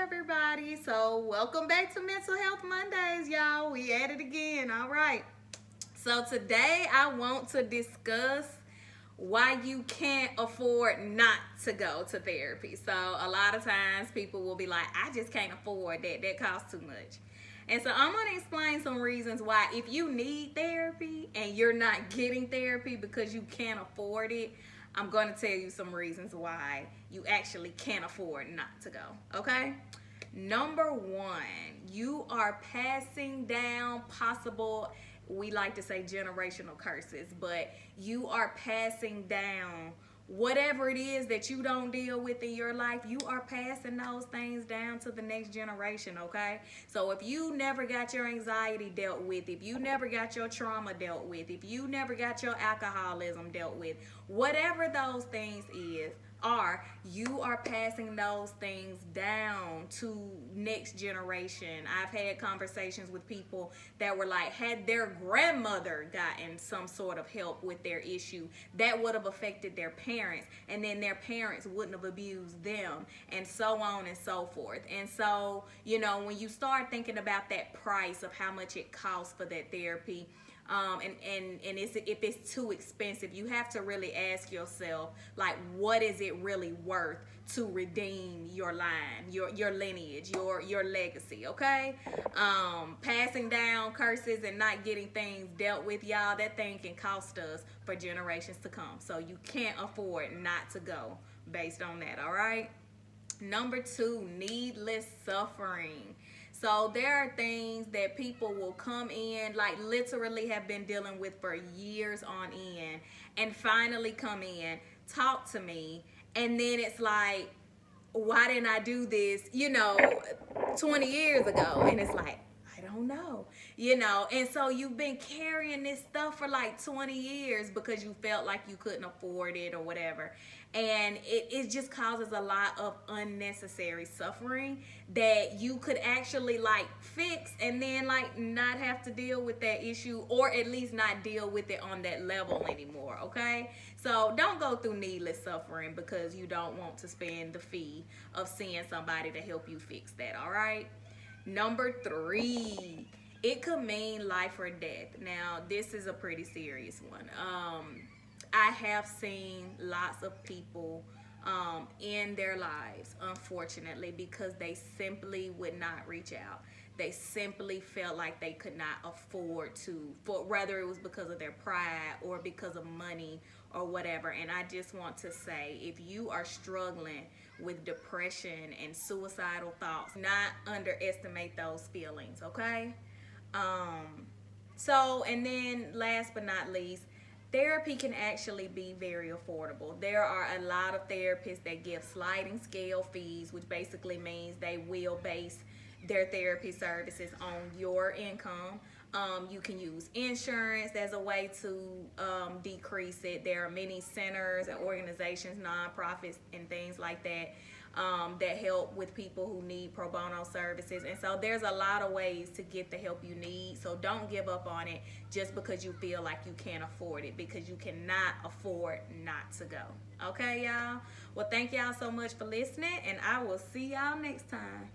everybody. So welcome back to Mental Health Mondays, y'all. We at it again. All right. So today I want to discuss why you can't afford not to go to therapy. So a lot of times people will be like, I just can't afford that. That costs too much. And so I'm going to explain some reasons why if you need therapy and you're not getting therapy because you can't afford it, I'm going to tell you some reasons why you actually can't afford not to go. Okay? Number one, you are passing down possible, we like to say generational curses, but you are passing down whatever it is that you don't deal with in your life. You are passing those things down to the next generation. Okay, so if you never got your anxiety dealt with, if you never got your trauma dealt with, if you never got your alcoholism dealt with, whatever those things you are passing those things down to next generation. I've had conversations with people that were like, had their grandmother gotten some sort of help with their issue, that would have affected their parents, and then their parents wouldn't have abused them, and so on and so forth. And so, when you start thinking about that price of how much it costs for that therapy, and if it's too expensive, you have to really ask yourself, like, what is it really worth to redeem your line, your lineage, your legacy? Okay, passing down curses and not getting things dealt with, y'all, that thing can cost us for generations to come. So you can't afford not to go based on that. All right. Number two, needless suffering. So there are things that people will come in, like literally have been dealing with for years on end, and finally come in, talk to me, and then it's like, why didn't I do this, 20 years ago? And it's like, I don't know, and so you've been carrying this stuff for like 20 years because you felt like you couldn't afford it or whatever. And it just causes a lot of unnecessary suffering that you could actually like fix and then like not have to deal with that issue, or at least not deal with it on that level anymore. Okay, so don't go through needless suffering because you don't want to spend the fee of seeing somebody to help you fix that. All right. Number three, it could mean life or death. Now, this is a pretty serious one. I have seen lots of people in their lives, unfortunately, because they simply would not reach out. They simply felt like they could not afford to, for whether it was because of their pride or because of money or whatever. And I just want to say, if you are struggling with depression and suicidal thoughts, not underestimate those feelings, okay? And then last but not least, therapy can actually be very affordable. There are a lot of therapists that give sliding scale fees, which basically means they will base their therapy services on your income. You can use insurance as a way to decrease it. There are many centers and organizations, nonprofits, and things like that that help with people who need pro bono services. And so there's a lot of ways to get the help you need. So don't give up on it just because you feel like you can't afford it, because you cannot afford not to go. Okay, y'all? Well, thank y'all so much for listening, and I will see y'all next time.